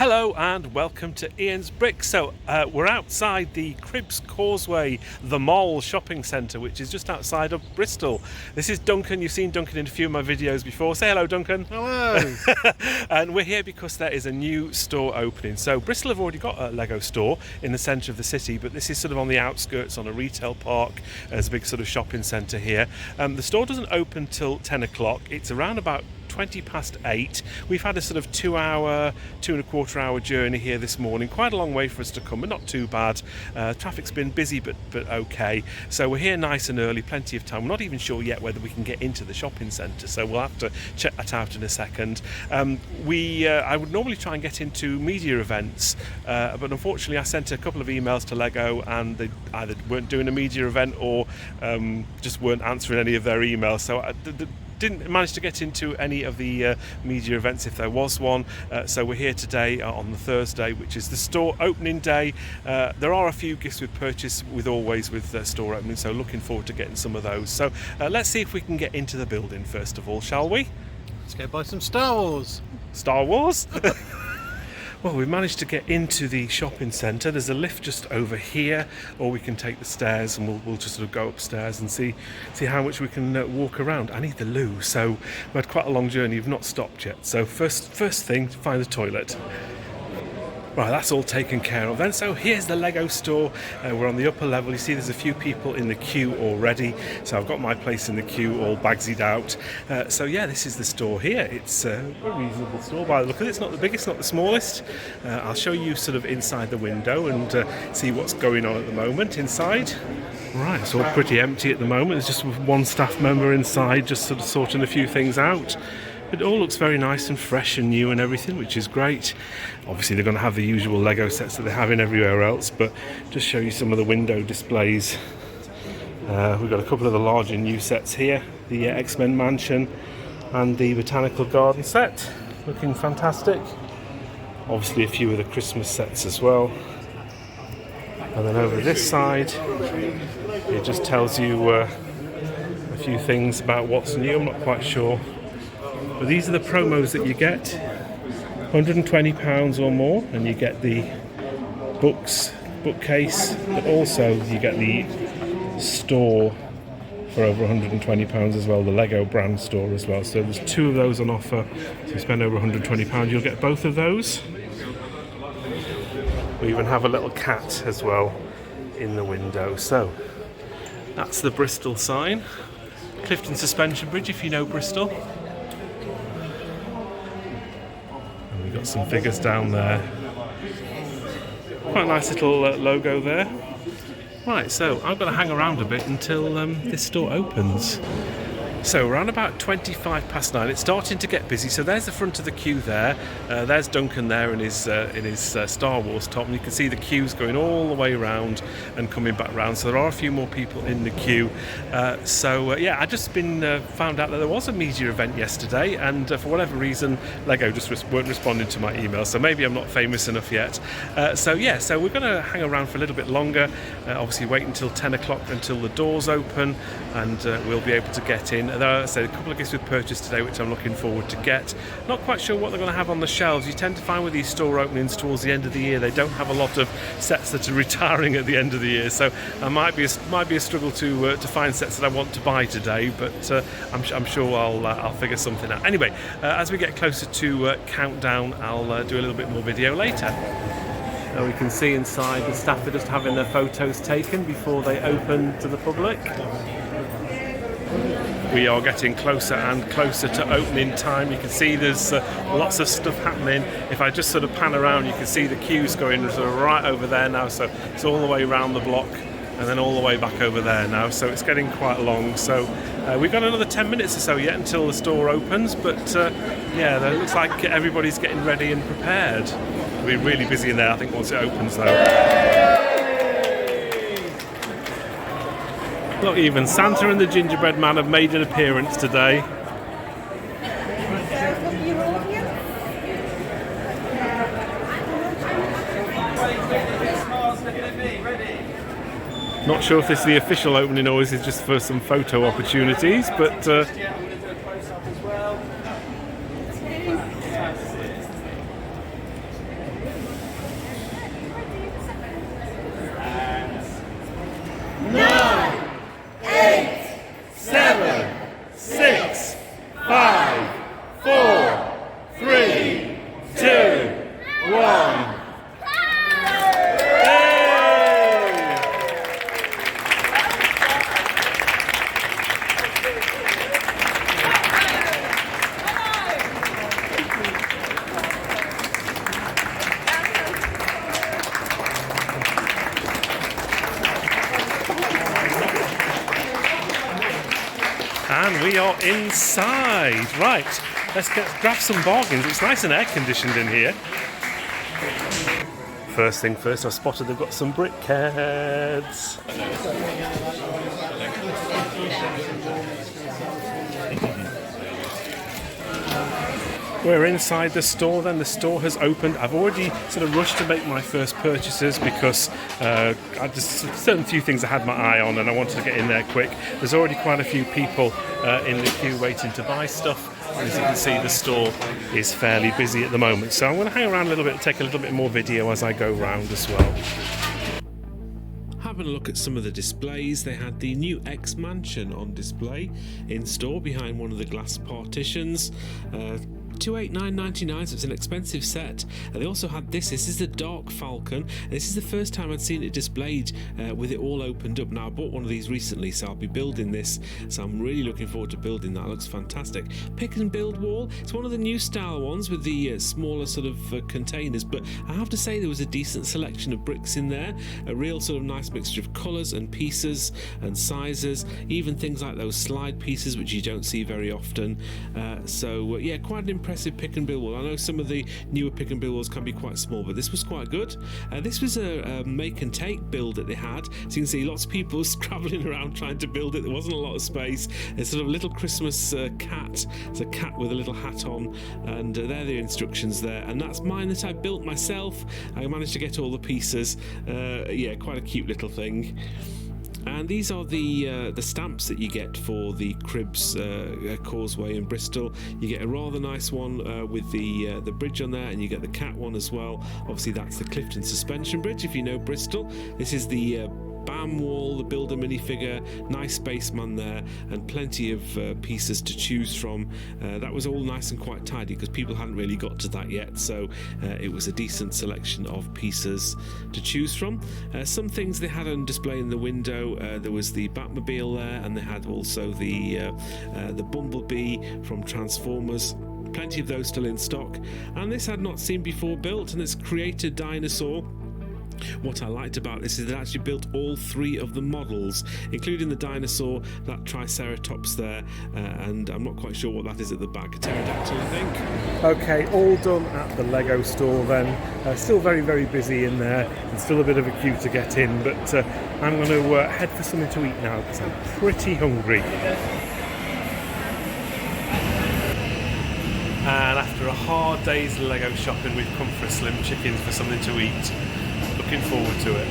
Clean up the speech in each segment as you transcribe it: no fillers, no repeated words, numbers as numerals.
Hello and welcome to Ian's Bricks. So we're outside the Cribbs Causeway, the Mall shopping centre, which is just outside of Bristol. This is Duncan. You've seen Duncan in a few of my videos before. Say hello, Duncan. Hello. And we're here because there is a new store opening. So Bristol have already got a Lego store in the centre of the city, but this is sort of on the outskirts on a retail park. There's a big sort of shopping centre here. The store doesn't open till 10 o'clock. It's around about 20 past 8. We've had a sort of 2 and a quarter hour journey here this morning. Quite a long way for us to come, but not too bad. Traffic's been busy, but okay. So we're here nice and early, plenty of time. We're not even sure yet whether we can get into the shopping centre, so we'll have to check that out in a second. I would normally try and get into media events, but unfortunately I sent a couple of emails to Lego and they either weren't doing a media event or just weren't answering any of their emails. So didn't manage to get into any of the media events if there was one, so we're here today on the Thursday, which is the store opening day. There are a few gifts with purchase with store opening, so looking forward to getting some of those. So let's see if we can get into the building first of all, shall we? Let's go buy some Star Wars. Star Wars? Well, we've managed to get into the shopping centre. There's a lift just over here, or we can take the stairs and we'll just sort of go upstairs and see how much we can walk around. I need the loo, so we've had quite a long journey. We've not stopped yet. So first thing, find the toilet. Right, that's all taken care of then. So here's the Lego store. We're on the upper level. You see there's a few people in the queue already. So I've got my place in the queue all bagsied out. So yeah, this is the store here. It's a reasonable store by the look of it. It's not the biggest, not the smallest. I'll show you sort of inside the window and see what's going on at the moment inside. Right, it's all pretty empty at the moment. There's just one staff member inside just sort of sorting a few things out. It all looks very nice and fresh and new and everything, which is great. Obviously they're going to have the usual Lego sets that they have in everywhere else, but just show you some of the window displays. We've got a couple of the larger new sets here, the X-Men Mansion and the Botanical Garden set, looking fantastic. Obviously a few of the Christmas sets as well. And then over this side, it just tells you a few things about what's new. I'm not quite sure. But these are the promos that you get, £120 or more, and you get the bookcase, but also you get the store for over £120 as well, the Lego brand store as well. So there's two of those on offer. So if you spend over £120, you'll get both of those. We even have a little cat as well in the window. So that's the Bristol sign. Clifton Suspension Bridge, if you know Bristol. Got some figures down there. Quite a nice little logo there. Right, so I'm going to hang around a bit until this store opens. So around about 25 past 9, it's starting to get busy. So there's the front of the queue there. There's Duncan there in his Star Wars top, and you can see the queues going all the way around and coming back round. So there are a few more people in the queue. Yeah, I just found out that there was a media event yesterday, and for whatever reason, Lego just weren't responding to my email. So maybe I'm not famous enough yet. So we're going to hang around for a little bit longer. Obviously, wait until 10 o'clock until the doors open, and we'll be able to get in. There are, a couple of gifts with purchase today, which I'm looking forward to get. Not quite sure what they're going to have on the shelves. You tend to find with these store openings towards the end of the year, they don't have a lot of sets that are retiring at the end of the year. So it might be a struggle to find sets that I want to buy today, but I'm sure I'll figure something out. Anyway, as we get closer to countdown, I'll do a little bit more video later. Now we can see inside the staff are just having their photos taken before they open to the public. We are getting closer and closer to opening time. You can see there's lots of stuff happening. If I just sort of pan around, you can see the queues going sort of right over there now. So it's all the way around the block and then all the way back over there now. So it's getting quite long. So we've got another 10 minutes or so yet until the store opens. But yeah, it looks like everybody's getting ready and prepared. We'll be really busy in there, I think, once it opens though. Look, even Santa and the Gingerbread Man have made an appearance today. Not sure if this is the official opening or is it just for some photo opportunities, but we are inside. Right, let's grab some bargains. It's nice and air conditioned in here. First thing first, I spotted they've got some brickheads. We're inside the store then. The store has opened. I've already sort of rushed to make my first purchases because I just certain few things I had my eye on and I wanted to get in there quick. There's already quite a few people in the queue waiting to buy stuff. And as you can see, the store is fairly busy at the moment. So I'm going to hang around a little bit and take a little bit more video as I go round as well. Having a look at some of the displays, they had the new X Mansion on display in store behind one of the glass partitions. $289.99, so it's an expensive set. They also had this is the Dark Falcon. This is the first time I'd seen it displayed with it all opened up. Now I bought one of these recently, so I'll be building this, so I'm really looking forward to building that. It looks fantastic. Pick and build wall. It's one of the new style ones with the smaller sort of containers, but I have to say there was a decent selection of bricks in there, a real sort of nice mixture of colours and pieces and sizes, even things like those slide pieces which you don't see very often. Yeah, quite an impressive pick and build wall. I know some of the newer pick and build walls can be quite small, but this was quite good. This was a make and take build that they had, so you can see lots of people scrabbling around trying to build it. There wasn't a lot of space. It's sort of a little Christmas cat. It's a cat with a little hat on, and they're the instructions there, and that's mine that I built myself. I managed to get all the pieces. Yeah, quite a cute little thing. And these are the stamps that you get for the Cribbs Causeway in Bristol. You get a rather nice one with the bridge on there, and you get the cat one as well. Obviously that's the Clifton Suspension Bridge if you know Bristol. This is the BAM wall, the Builder minifigure, nice spaceman there, and plenty of pieces to choose from. That was all nice and quite tidy because people hadn't really got to that yet, so it was a decent selection of pieces to choose from. Some things they had on display in the window. There was the Batmobile there, and they had also the Bumblebee from Transformers. Plenty of those still in stock, and this had not seen before built, and it's Creator Dinosaur. What I liked about this is they actually built all three of the models, including the dinosaur, that Triceratops there, and I'm not quite sure what that is at the back, a pterodactyl I think. Okay, all done at the Lego store then. Still very, very busy in there, and still a bit of a queue to get in, but I'm going to head for something to eat now because I'm pretty hungry. And after a hard day's Lego shopping, we've come for a Slim Chickens for something to eat. Looking forward to it.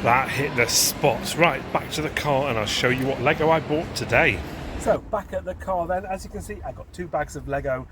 That hit the spot. Right, back to the car and I'll show you what Lego I bought today. So, back at the car then, as you can see, I got 2 bags of Lego.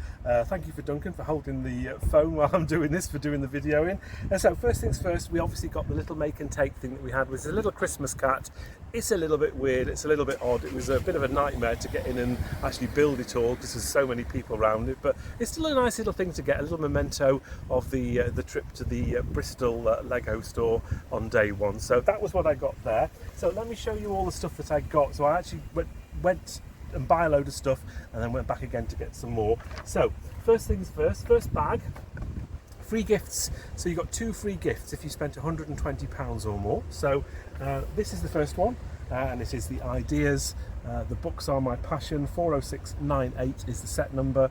Thank you for Duncan for holding the phone while I'm doing this, for doing the video in. And so, first things first, we obviously got the little make and take thing that we had, which is a little Christmas cat. It's a little bit weird, it's a little bit odd. It was a bit of a nightmare to get in and actually build it all because there's so many people around it, but it's still a nice little thing to get, a little memento of the trip to the Bristol Lego store on day 1. So that was what I got there. So let me show you all the stuff that I got. So I actually went and buy a load of stuff and then went back again to get some more. So first things first, first bag, free gifts. So you got 2 free gifts if you spent £120 or more. So this is the first one, and it is the Ideas. The books are my passion. 40698 is the set number.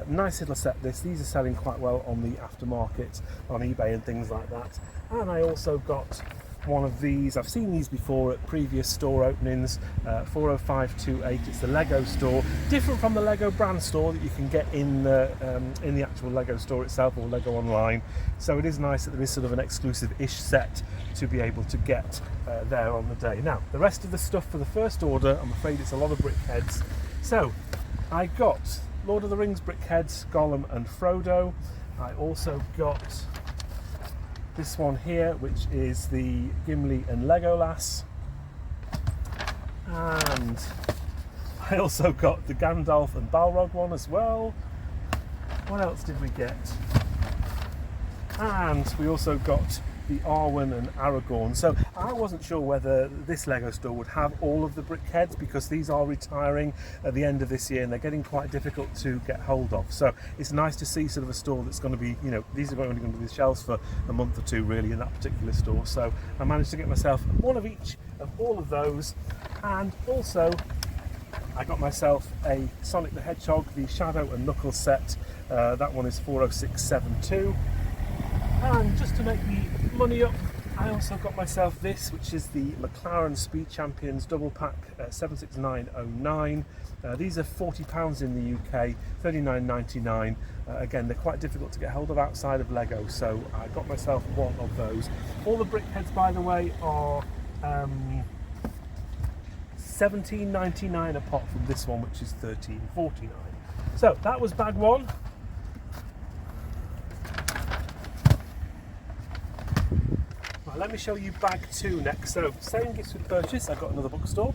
Nice little set this. These are selling quite well on the aftermarket, on eBay and things like that. And I also got one of these. I've seen these before at previous store openings. 40528. It's the Lego store, different from the Lego brand store that you can get in the actual Lego store itself or Lego online. So it is nice that there is sort of an exclusive-ish set to be able to get there on the day. Now, the rest of the stuff for the first order, I'm afraid it's a lot of brickheads. So I got Lord of the Rings brickheads, Gollum and Frodo. I also got this one here, which is the Gimli and Legolas, and I also got the Gandalf and Balrog one as well. What else did we get? And we also got the Arwen and Aragorn. So I wasn't sure whether this Lego store would have all of the brickheads because these are retiring at the end of this year and they're getting quite difficult to get hold of. So it's nice to see sort of a store that's going to be, you know, these are only going to be the shelves for a month or two really in that particular store. So I managed to get myself one of each of all of those, and also I got myself a Sonic the Hedgehog, the Shadow and Knuckles set. That one is 40672. And just to make the money up, I also got myself this, which is the McLaren Speed Champions double pack 76909. These are £40 in the UK, $39.99. Again, they're quite difficult to get hold of outside of Lego, so I got myself one of those. All the brickheads, by the way, are $17.99 apart from this one, which is $13.49. So that was bag one. Right, let me show you bag two next. So same gifts with purchase. I got another bookstore.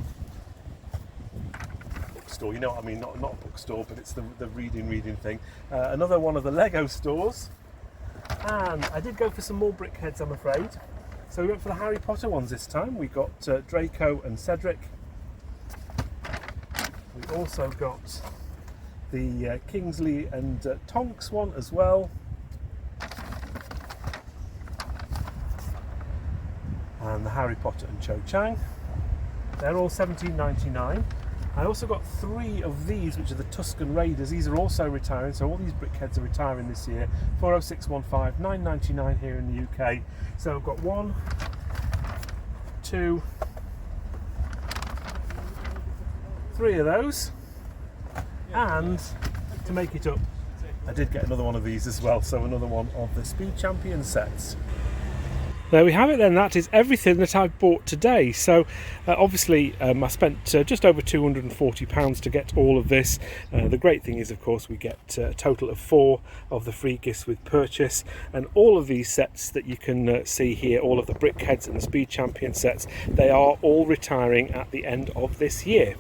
You know what I mean, not a bookstore, but it's the reading thing. Another one of the Lego stores, and I did go for some more brickheads, I'm afraid. So we went for the Harry Potter ones this time. We got Draco and Cedric. We also got the Kingsley and Tonks one as well. And the Harry Potter and Cho Chang. They're all $17.99. I also got 3 of these, which are the Tusken Raiders. These are also retiring, so all these brickheads are retiring this year. 40615, $9.99 here in the UK. So I've got 1, 2, 3 of those. And to make it up, I did get another one of these as well. So another one of the Speed Champion sets. There we have it then, that is everything that I've bought today. So obviously I spent just over £240 to get all of this. The great thing is, of course, we get a total of 4 of the free gifts with purchase, and all of these sets that you can see here, all of the brickheads and the Speed Champion sets, they are all retiring at the end of this year.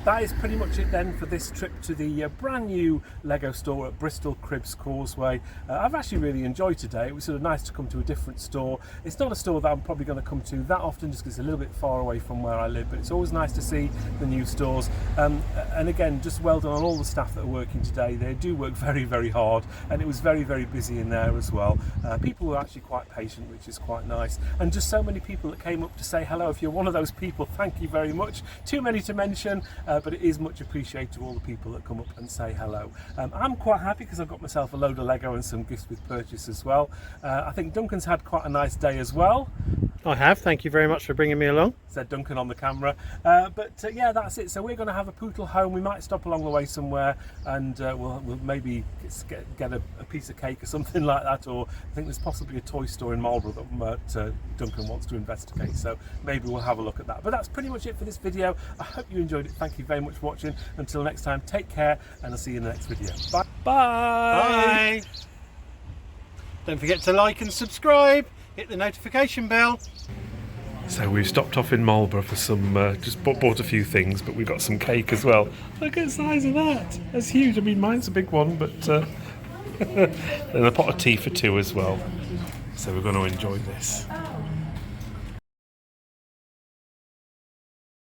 That is pretty much it then for this trip to the brand new Lego store at Bristol Cribbs Causeway. I've actually really enjoyed today. It was sort of nice to come to a different store. It's not a store that I'm probably going to come to that often just because it's a little bit far away from where I live, but it's always nice to see the new stores. And again, just well done on all the staff that are working today. They do work very, very hard, and it was very, very busy in there as well. People were actually quite patient, which is quite nice. And just so many people that came up to say hello. If you're one of those people, thank you very much. Too many to mention. But it is much appreciated to all the people that come up and say hello. I'm quite happy because I've got myself a load of Lego and some gifts with purchase as well. I think Duncan's had quite a nice day as well. I have, thank you very much for bringing me along. Said Duncan on the camera. Yeah, that's it. So we're going to have a poodle home. We might stop along the way somewhere, and we'll maybe get a piece of cake or something like that, or I think there's possibly a toy store in Marlborough that Duncan wants to investigate, so maybe we'll have a look at that. But that's pretty much it for this video. I hope you enjoyed it. Thank you very much for watching. Until next time, take care, and I'll see you in the next video. Bye. Bye. Don't forget to like and subscribe. Hit the notification bell. So we've stopped off in Marlborough for some, just bought a few things, but we got some cake as well. Look at the size of that. That's huge. I mean, mine's a big one, but and a pot of tea for 2 as well. So we're going to enjoy this.